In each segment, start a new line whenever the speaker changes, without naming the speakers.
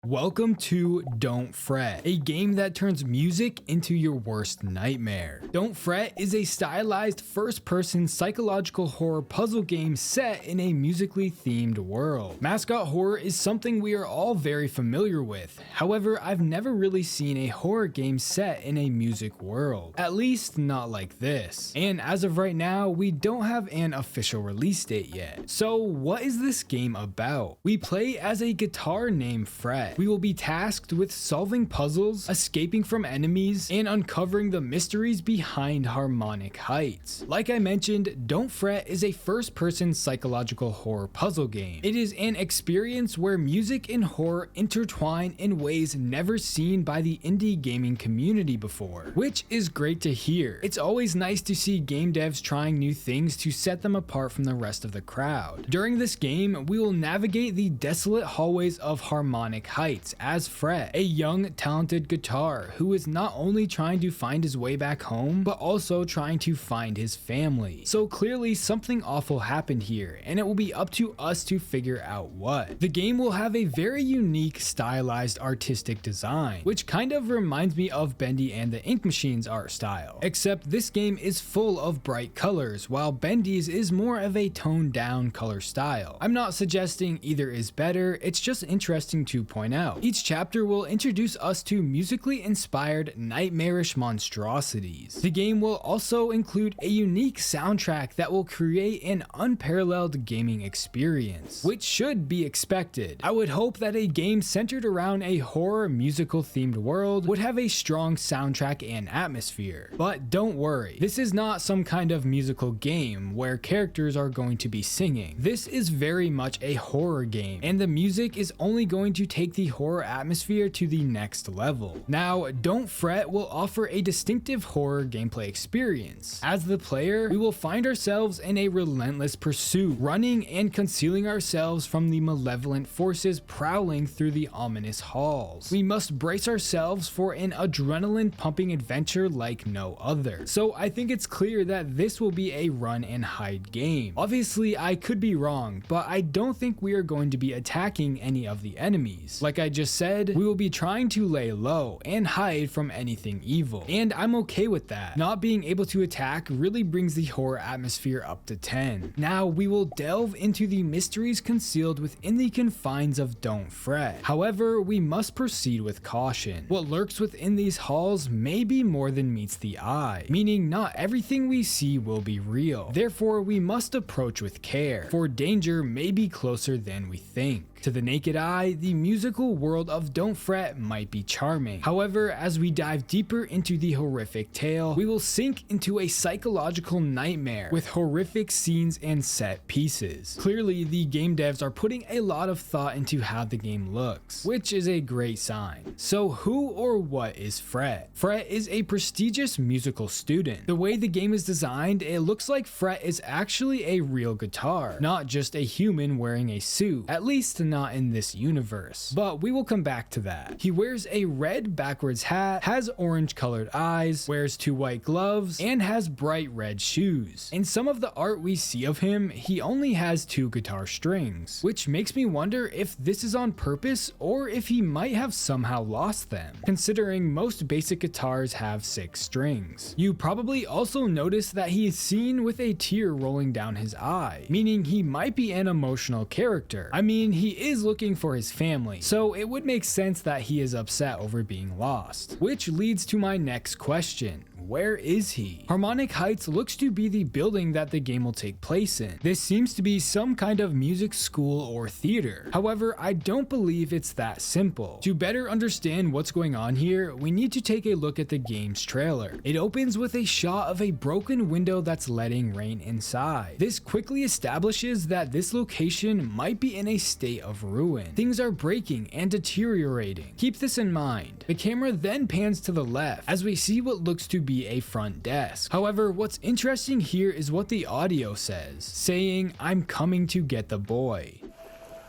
Welcome to Don't Fret, a game that turns music into your worst nightmare. Don't Fret is a stylized first-person psychological horror puzzle game set in a musically themed world. Mascot horror is something we are all very familiar with. However, I've never really seen a horror game set in a music world. At least not like this. And as of right now, we don't have an official release date yet. So what is this game about? We play as a guitar named Fret. We will be tasked with solving puzzles, escaping from enemies, and uncovering the mysteries behind Harmonic Heights. Like I mentioned, Don't Fret is a first-person psychological horror puzzle game. It is an experience where music and horror intertwine in ways never seen by the indie gaming community before, which is great to hear. It's always nice to see game devs trying new things to set them apart from the rest of the crowd. During this game, we will navigate the desolate hallways of Harmonic Heights as Fret, a young, talented guitar who is not only trying to find his way back home, but also trying to find his family. So clearly something awful happened here, and it will be up to us to figure out what. The game will have a very unique, stylized, artistic design, which kind of reminds me of Bendy and the Ink Machine's art style, except this game is full of bright colors, while Bendy's is more of a toned down color style. I'm not suggesting either is better, it's just interesting to point out. Each chapter will introduce us to musically inspired, nightmarish monstrosities. The game will also include a unique soundtrack that will create an unparalleled gaming experience, which should be expected. I would hope that a game centered around a horror musical themed world would have a strong soundtrack and atmosphere. But don't worry, this is not some kind of musical game where characters are going to be singing. This is very much a horror game, and the music is only going to take the horror atmosphere to the next level. Now, Don't Fret will offer a distinctive horror gameplay experience. As the player, we will find ourselves in a relentless pursuit, running and concealing ourselves from the malevolent forces prowling through the ominous halls. We must brace ourselves for an adrenaline-pumping adventure like no other. So I think it's clear that this will be a run and hide game. Obviously, I could be wrong, but I don't think we are going to be attacking any of the enemies. Like I just said, we will be trying to lay low and hide from anything evil, and I'm okay with that. Not being able to attack really brings the horror atmosphere up to 10. Now we will delve into the mysteries concealed within the confines of Don't Fret. However, we must proceed with caution. What lurks within these halls may be more than meets the eye, meaning not everything we see will be real. Therefore, we must approach with care, for danger may be closer than we think. To the naked eye, the musical world of Don't Fret might be charming. However, as we dive deeper into the horrific tale, we will sink into a psychological nightmare with horrific scenes and set pieces. Clearly, the game devs are putting a lot of thought into how the game looks, which is a great sign. So who or what is Fret? Fret is a prestigious musical student. The way the game is designed, it looks like Fret is actually a real guitar, not just a human wearing a suit, at least not in this universe, but we will come back to that. He wears a red backwards hat, has orange colored eyes, wears 2 white gloves, and has bright red shoes. In some of the art we see of him, he only has 2 guitar strings, which makes me wonder if this is on purpose or if he might have somehow lost them, considering most basic guitars have 6 strings. You probably also notice that he is seen with a tear rolling down his eye, meaning he might be an emotional character. I mean, he is looking for his family, so it would make sense that he is upset over being lost. Which leads to my next question. Where is he? Harmonic Heights looks to be the building that the game will take place in. This seems to be some kind of music school or theater. However, I don't believe it's that simple. To better understand what's going on here, we need to take a look at the game's trailer. It opens with a shot of a broken window that's letting rain inside. This quickly establishes that this location might be in a state of ruin. Things are breaking and deteriorating. Keep this in mind. The camera then pans to the left as we see what looks to be a front desk. However, what's interesting here is what the audio says, saying, "I'm coming to get the boy."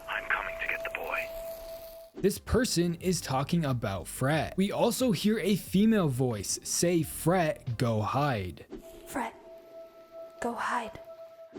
I'm coming to get the boy.
This person is talking about Fret. We also hear a female voice say, "Fret, go hide."
Fret, go hide.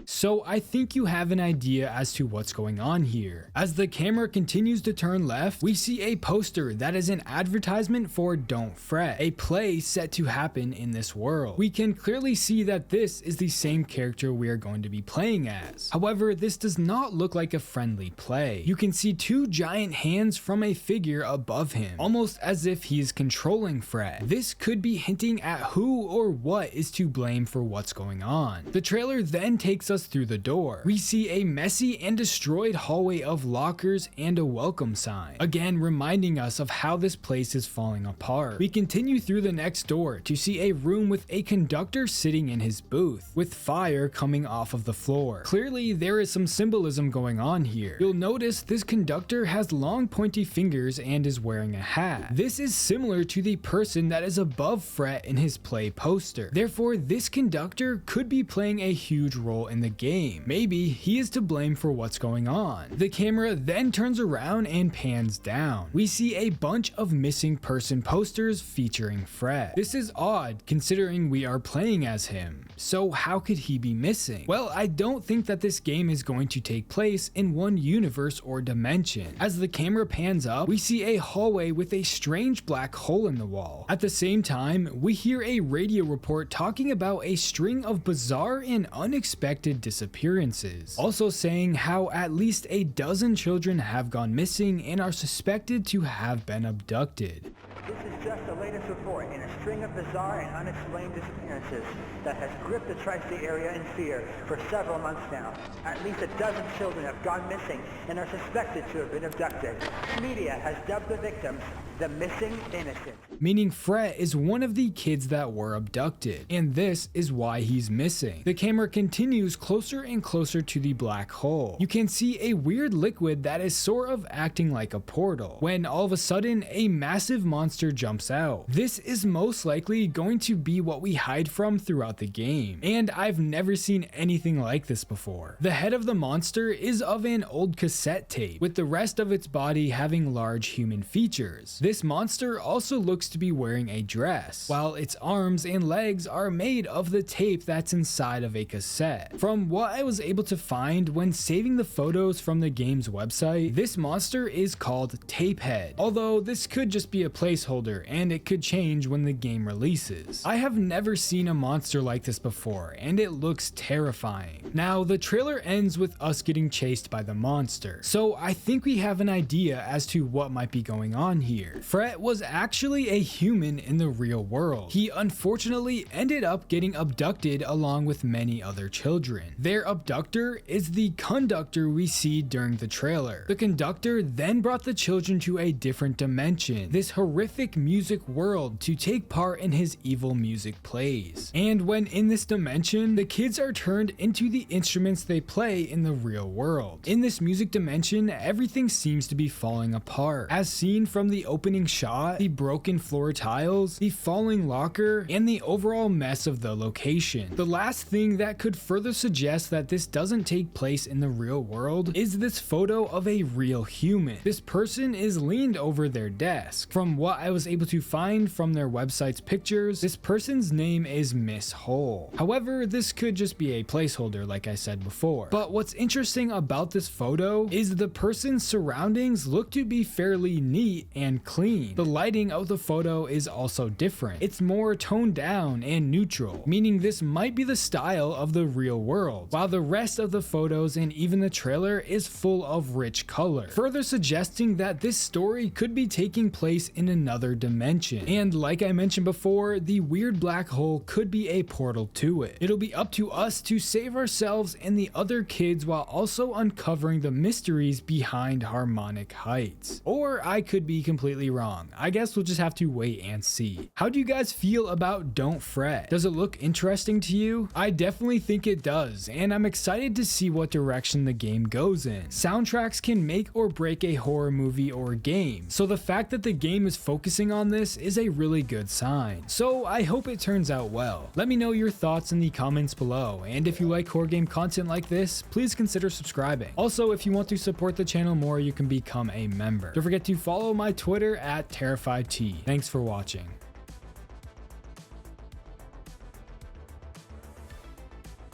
So I think you have an idea as to what's going on here. As the camera continues to turn left, we see a poster that is an advertisement for Don't Fret, a play set to happen in this world. We can clearly see that this is the same character we are going to be playing as. However, this does not look like a friendly play. You can see two giant hands from a figure above him, almost as if he is controlling Fret. This could be hinting at who or what is to blame for what's going on. The trailer then takes us through the door. We see a messy and destroyed hallway of lockers and a welcome sign, again reminding us of how this place is falling apart. We continue through the next door to see a room with a conductor sitting in his booth, with fire coming off of the floor. Clearly, there is some symbolism going on here. You'll notice this conductor has long pointy fingers and is wearing a hat. This is similar to the person that is above Fret in his play poster. Therefore, this conductor could be playing a huge role in the game. Maybe he is to blame for what's going on. The camera then turns around and pans down. We see a bunch of missing person posters featuring Fret. This is odd considering we are playing as him. So how could he be missing? Well, I don't think that this game is going to take place in one universe or dimension. As the camera pans up, we see a hallway with a strange black hole in the wall. At the same time, we hear a radio report talking about a string of bizarre and unexpected disappearances, also saying how at least a dozen children have gone missing and are suspected to have been abducted.
This is just the latest report in a string of bizarre and unexplained disappearances that has gripped the tri-state area in fear for several months now. At least a dozen children have gone missing and are suspected to have been abducted. Media has dubbed the victims the missing innocent.
Meaning Fret is one of the kids that were abducted, and this is why he's missing. The camera continues closer and closer to the black hole. You can see a weird liquid that is sort of acting like a portal, when all of a sudden a massive monster jumps out. This is most likely going to be what we hide from throughout the game, and I've never seen anything like this before. The head of the monster is of an old cassette tape, with the rest of its body having large human features. This monster also looks to be wearing a dress, while its arms and legs are made of the tape that's inside of a cassette. From what I was able to find when saving the photos from the game's website, this monster is called Tapehead, although this could just be a placeholder and it could change when the game releases. I have never seen a monster like this before, and it looks terrifying. Now, the trailer ends with us getting chased by the monster, so I think we have an idea as to what might be going on here. Fret was actually a human in the real world. He unfortunately ended up getting abducted along with many other children. Their abductor is the conductor we see during the trailer. The conductor then brought the children to a different dimension, this horrific music world, to take part in his evil music plays. And when in this dimension, the kids are turned into the instruments they play in the real world. In this music dimension, everything seems to be falling apart, as seen from the opening shot, the broken floor tiles, the falling locker, and the overall mess of the location. The last thing that could further suggest that this doesn't take place in the real world is this photo of a real human. This person is leaned over their desk. From what I was able to find from their website's pictures, this person's name is Miss Hole. However, this could just be a placeholder like I said before. But what's interesting about this photo is the person's surroundings look to be fairly neat and clean. The lighting of the photo is also different. It's more toned down and neutral, meaning this might be the style of the real world, while the rest of the photos and even the trailer is full of rich color, further suggesting that this story could be taking place in another dimension. And like I mentioned before, the weird black hole could be a portal to it. It'll be up to us to save ourselves and the other kids while also uncovering the mysteries behind Harmonic Heights. Or I could be completely wrong. I guess we'll just have to wait and see. How do you guys feel about Don't Fret? Does it look interesting to you? I definitely think it does, and I'm excited to see what direction the game goes in. Soundtracks can make or break a horror movie or game, so the fact that the game is focusing on this is a really good sign. So I hope it turns out well. Let me know your thoughts in the comments below, and if you like horror game content like this, please consider subscribing. Also, if you want to support the channel more, you can become a member. Don't forget to follow my Twitter at TerrifiedT. Thanks for watching.